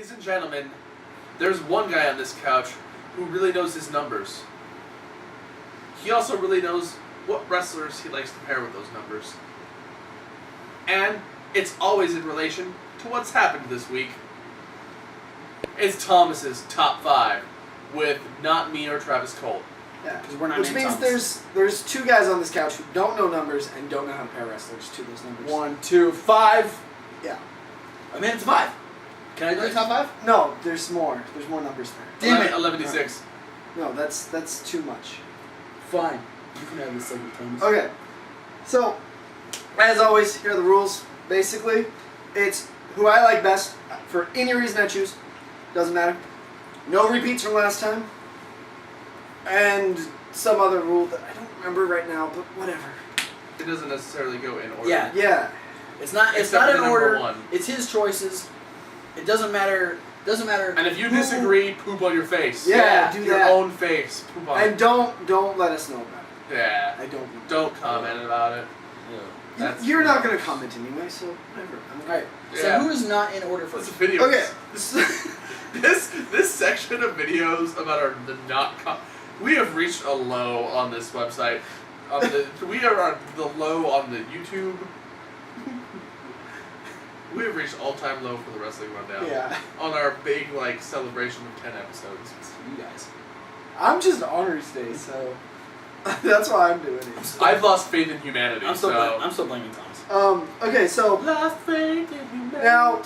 Ladies and gentlemen, there's one guy on this couch who really knows his numbers. He also really knows what wrestlers he likes to pair with those numbers. And it's always in relation to what's happened this week. It's Thomas's top 5 with not me or Travis Cole. Yeah, because we're not. Which means Thomas. there's 2 guys on this couch who don't know numbers and don't know how to pair wrestlers to those numbers. 1, 2, 5. Yeah. I mean, it's 5. Can I do the top 5? No, there's more. There's more numbers there. Damn it. 11-6. No, that's too much. Fine. You can have this segment, Thomas. Okay. So, as always, here are the rules. Basically, it's who I like best for any reason I choose. Doesn't matter. No repeats from last time. And some other rule that I don't remember right now, but whatever. It doesn't necessarily go in order. Yeah. Yeah. It's not Except in for number order. 1. It's his choices. It doesn't matter. And if you disagree, poop on your face. Yeah, do your that. own face. Poop on And it. don't let us know about it. Yeah. I don't. Don't comment about it. That's You're not going to comment anyway, so whatever. Alright. So Yeah. who is not in order This first? video. Okay. This section of videos about the not. We have reached a low on this website. We are on the low on the YouTube. We have reached all-time low for the Wrestling Rundown. Yeah. On our big celebration of 10 episodes. You guys. I'm just honors day, so that's why I'm doing it. I've lost faith in humanity. I'm still blaming Thomas. Okay, so lost faith in humanity. now,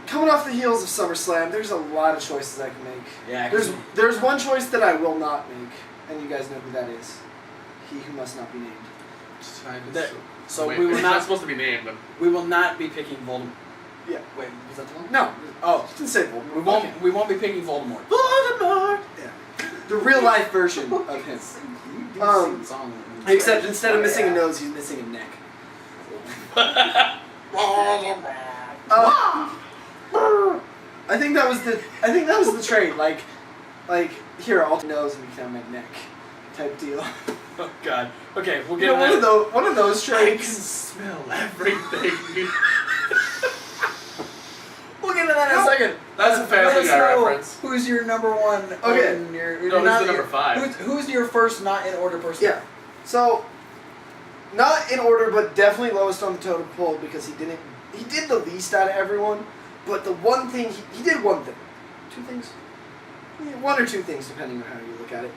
coming off the heels of SummerSlam, there's a lot of choices I can make. Yeah. There's one choice that I will not make, and you guys know who that is. He who must not be named. So wait, we will it's not supposed to be named. We will not be picking Voldemort. Yeah. Wait, was that the one? No. Oh, Didn't say Voldemort. we won't. Okay. We won't be picking Voldemort. Voldemort! Yeah. The real life version of him. You do sing the song. Except instead of missing a nose, he's missing a neck. I think that was the trade. Like here, I'll nose and you can have my neck, type deal. Oh God. Okay, we'll You get know, one of those I can trades. smell everything. We'll get into that in a second. That's a Family Let us Guy know reference. Who's your number one? Okay. No, who's the number 5? Who's your first not in order person? Yeah. So, not in order, but definitely lowest on the totem pole because he did the least out of everyone. But the one thing he did one thing, 2 things, yeah, 1 or 2 things depending on how you look at it.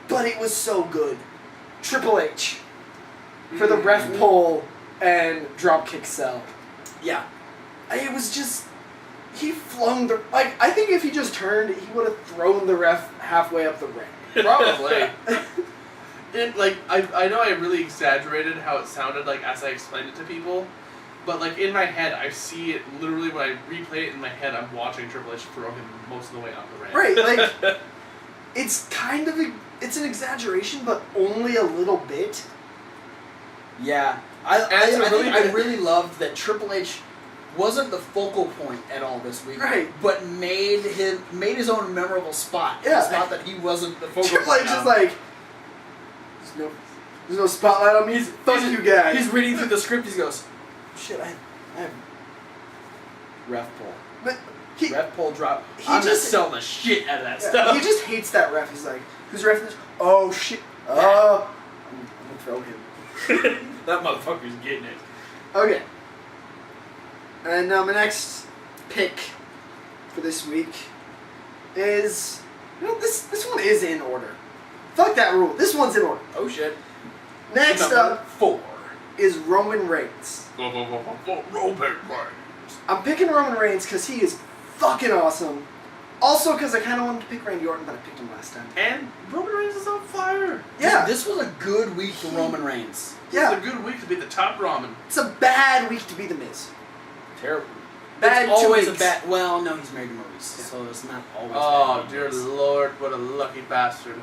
But it was so good. Triple H for the ref pull and dropkick sell. Yeah. It was just he flung the I think if he just turned, he would have thrown the ref halfway up the ramp. Probably. I know I really exaggerated how it sounded as I explained it to people, but in my head I see it literally when I replay it in my head. I'm watching Triple H throw him most of the way up the ramp. Right, it's an exaggeration, but only a little bit. Yeah. I really loved that Triple H wasn't the focal point at all this week. Right. But made his own memorable spot. Yeah. It's not that he wasn't the focal Triple point. H is like, there's no spotlight on me. Fuck you guys. He's reading through the script. He goes, shit, I have ref pull. But Ref pull drop. he I'm just- just selling the shit out of that stuff. he just hates that ref. He's like, who's ref this? Oh shit. Oh, I'm gonna throw him. That motherfucker's getting it. Okay. And now my next pick for this week is, this one is in order. Fuck that rule. This one's in order. Oh shit. Next Number up 4. is Roman Reigns. Robert Reigns. I'm picking Roman Reigns because he is fucking awesome. Also because I kind of wanted to pick Randy Orton, but I picked him last time. And Roman Reigns is on fire. Yeah. This was a good week for Roman Reigns. Yeah. It's a good week to be the top ramen. It's a bad week to be the Miz. Terrible. Bad It's 2 always weeks. a bad. Well, no, he's married to Maurice, Yeah. so it's not always. Oh, bad dear news. Lord, what a lucky bastard.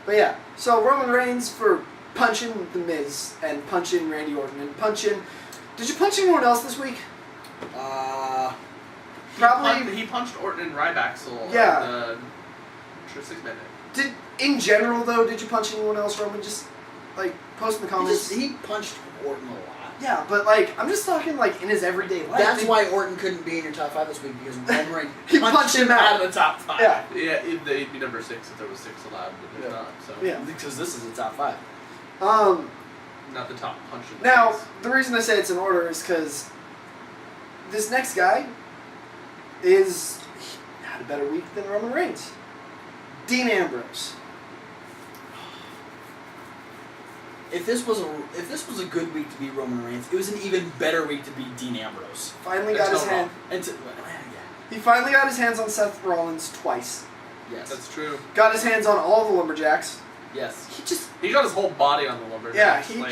But yeah, so Roman Reigns for punching the Miz and punching Randy Orton and punching. Did you punch anyone else this week? Probably. He punched Orton and Ryback Yeah. For 6 minutes. In general though, did you punch anyone else, Roman? Just post in the comments. He punched Orton a lot. Yeah, but like I'm just talking like in his everyday life. That's why Orton couldn't be in your top 5 this week because Roman Reigns He punched him out of the top 5. Yeah. Yeah, they'd be number 6 if there was 6 allowed, but there's not. So Yeah. Because this is the top 5. not the top puncher. Now the reason I say it's in order is because this next guy he had a better week than Roman Reigns. Dean Ambrose. If this was a good week to beat Roman Reigns, it was an even better week to beat Dean Ambrose. Finally got his hand. He finally got his hands on Seth Rollins twice. Yes, that's true. Got his hands on all the lumberjacks. Yes, he got his whole body on the lumberjacks. Yeah,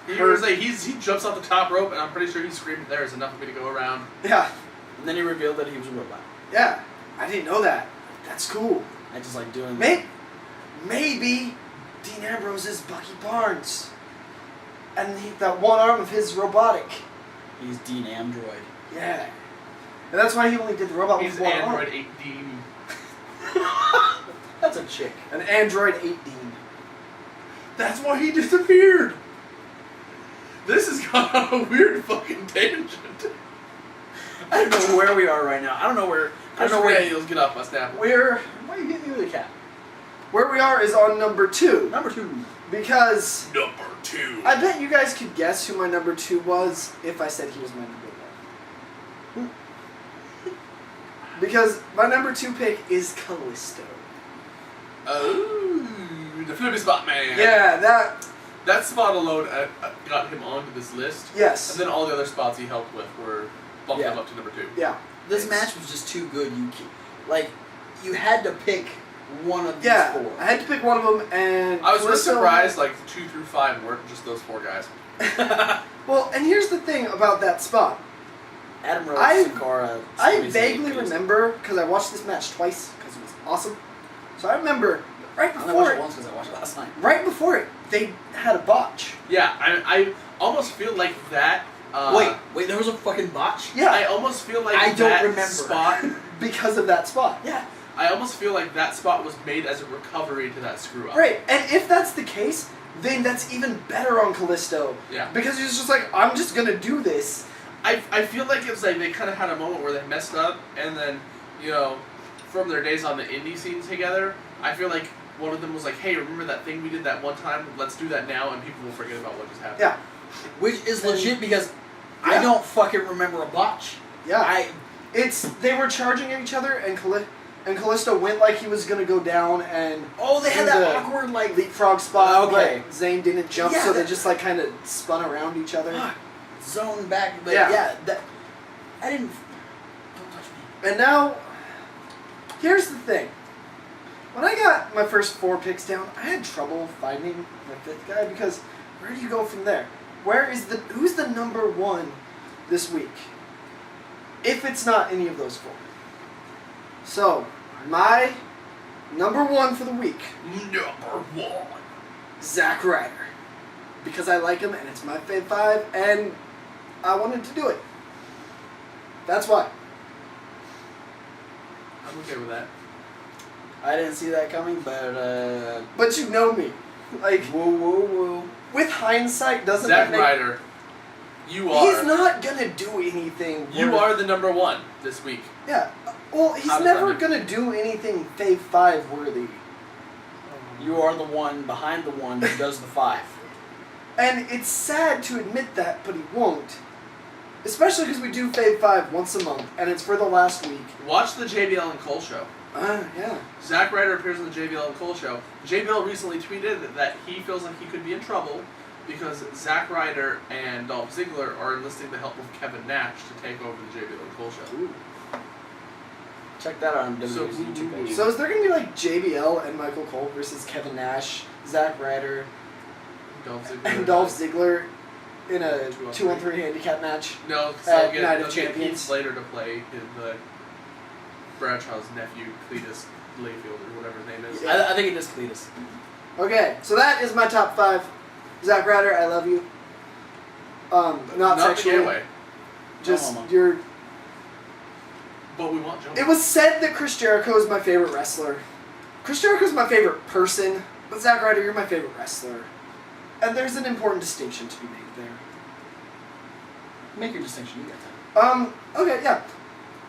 he jumps off the top rope, and I'm pretty sure he screamed, "There's enough for me to go around." Yeah, and then he revealed that he was a robot. Yeah, I didn't know that. That's cool. I just like doing. Maybe Dean Ambrose is Bucky Barnes, and that one arm of his robotic. He's Dean Android. Yeah, and that's why he only did the robot with one arm. Android 8 Dean. That's a chick. An Android 8 Dean. That's why he disappeared. This has gone on a weird fucking tangent. I don't know where we are right now. I don't know where. Daniels, get off my snap. Why are you hitting me with a cat? Where we are is on number 2. Number 2. Because number 2. I bet you guys could guess who my number 2 was if I said he was my number 1. Because my number 2 pick is Callisto. Oh, the flippy spot man. Yeah, that spot alone got him onto this list. Yes. And then all the other spots he helped with were bumped him up to number 2. Yeah. This match was just too good. You had to pick one of these 4. I had to pick one of them, and I was really surprised 2 through 5 weren't just those 4 guys. Well, and here's the thing about that spot. Adam Rose, Sin Cara. I vaguely remember because I watched this match twice because it was awesome. So I remember right before I watched it once because I watched it last night. Right before it, they had a botch. Yeah, I almost feel like that. Wait, there was a fucking botch? Yeah. I almost feel like I don't remember. Spot because of that spot. Yeah. I almost feel like that spot was made as a recovery to that screw up. Right, and if that's the case, then that's even better on Callisto. Yeah. Because he's just like, I'm just gonna do this. I feel like it's like they kind of had a moment where they messed up, and then, from their days on the indie scene together, I feel like one of them was like, hey, remember that thing we did that one time? Let's do that now, and people will forget about what just happened. Yeah. Which is legit because I don't fucking remember a botch. Yeah. They were charging at each other, and Callisto went like he was gonna go down, and they had that awkward leapfrog spot. Okay. But Zayn didn't jump, so they just kind of spun around each other. Zone back, but I didn't. Don't touch me. And now, here's the thing. When I got my first 4 picks down, I had trouble finding my 5th guy because where do you go from there? Who's the number 1 this week? If it's not any of those 4. So, my number 1 for the week. Number 1. Zack Ryder. Because I like him and it's my Fave 5 and I wanted to do it. That's why. I'm okay with that. I didn't see that coming, but But you know me. Whoa. With hindsight, doesn't Zack that make... Ryder, you are. He's not gonna do anything. You are the number 1 this week. Yeah. Well, he's never gonna do anything Fave 5 worthy. You are the one behind the one who does the 5. And it's sad to admit that, but he won't. Especially because we do Fave 5 once a month, and it's for the last week. Watch the JBL and Cole show. Yeah. Zack Ryder appears on the JBL and Cole show. JBL recently tweeted that he feels like he could be in trouble because Zack Ryder and Dolph Ziggler are enlisting the help of Kevin Nash to take over the JBL and Cole show. Ooh. Check that out on WWE's So, YouTube page. So is there going to be JBL and Michael Cole versus Kevin Nash, Zack Ryder, and Dolph Ziggler in a 2-on-3 handicap match? No, because Night they'll of get Heath Champions. Slater to play the Bradshaw's nephew, Cletus Layfield, or whatever his name is. I think it is Cletus. Okay, so that is my top 5. Zack Ryder, I love you. Not sexually. the gay way. Just No, you're... But we want Joe. It was said that Chris Jericho is my favorite wrestler. Chris Jericho is my favorite person, but Zack Ryder, you're my favorite wrestler. And there's an important distinction to be made there. Make your distinction. You got time. Okay, yeah.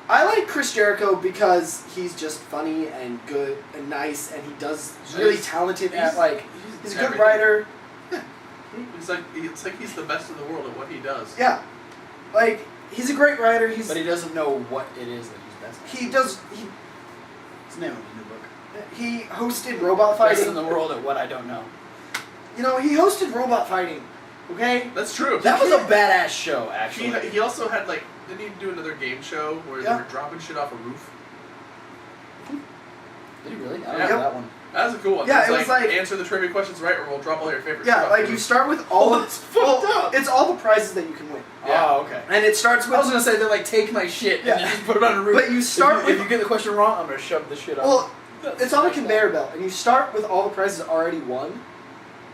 I like Chris Jericho because he's just funny and good and nice, and he's really talented at, like, he's a good writer. Yeah. It's like he's the best in the world at what he does. Yeah. Like, he's a great writer. But he doesn't know what it is that he's best at. He does. It's the name of his new book. He hosted Robot Fighting. Best in the world at what I don't know. You know, he hosted Robot Fighting. Okay? That's true. That was a badass show, actually. He also had, like, didn't he do another game show where they were dropping shit off a roof? Did he really? I don't Yeah. know that one. That was a cool one. Yeah, It's it was like answer the trivia questions right, or we'll drop all your favorite Yeah, stuff. like you start with all That's fucked up. It's all the prizes that you can win. Yeah. Oh, okay. And it starts with I was gonna say they're like, take my shit and Yeah. then just put it on a roof. But you start if you get the question wrong, I'm gonna shove the shit up. well, it's on a conveyor belt, and you start with all the prizes already won,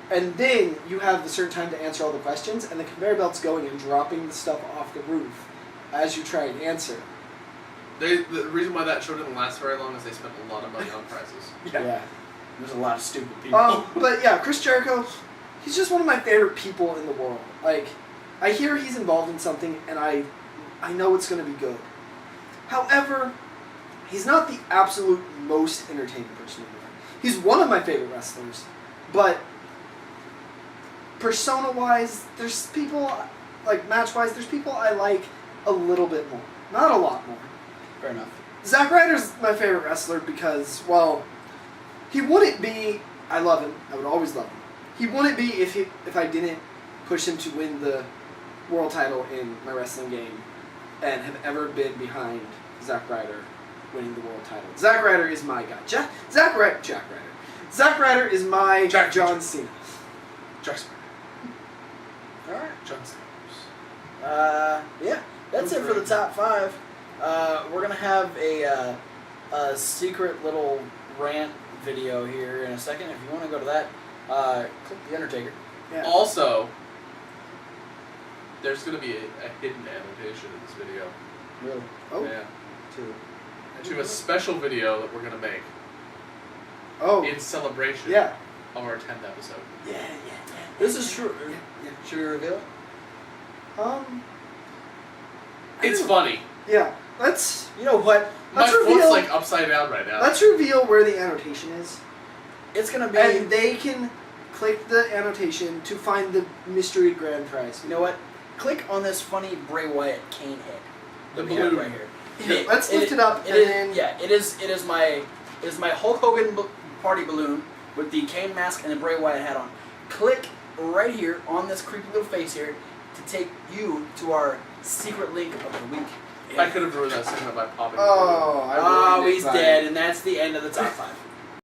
and then you have a certain time to answer all the questions, and the conveyor belt's going and dropping the stuff off the roof as you try and answer. The reason why that show didn't last very long is they spent a lot of money on prizes. Yeah. There's a lot of stupid people. But yeah, Chris Jericho, he's just one of my favorite people in the world. Like, I hear he's involved in something, and I know it's going to be good. However, he's not the absolute most entertaining person in the world. He's one of my favorite wrestlers, but persona-wise, there's people, like match-wise, there's people I like a little bit more. Not a lot more. Fair enough. Zack Ryder's my favorite wrestler because, well, he wouldn't be. I love him. I would always love him. He wouldn't be if I didn't push him to win the world title in my wrestling game, and have ever been behind Zack Ryder winning the world title. Zack Ryder is my guy. Zack Ryder. Zack Ryder is my John Cena. Jack Sparrow. All right. John Cena. Yeah. That's it for the top 5. We're gonna have a secret little rant video here in a second. If you want to go to that, click the Undertaker. Yeah. Also, there's going to be a hidden annotation in this video. Really? Oh. Yeah. To a special video that we're going to make Oh. in celebration Yeah. of our 10th episode. Yeah. This is true. Yeah. Should we reveal it? It's funny. Yeah. Let's. You know what? My Let's foot's reveal- like upside down right now. Let's reveal where the annotation is, It's gonna be. and they can click the annotation to find the mystery grand prize. You know what? Click on this funny Bray Wyatt cane head. The We have blue. right here. Here, let's lift it up, It and is, then yeah, it is my Hulk Hogan party balloon with the cane mask and the Bray Wyatt hat on. Click right here on this creepy little face here to take you to our secret link of the week. I could have ruined that segment by popping. Oh, I Oh, ruined it he's by- dead, and that's the end of the top 5.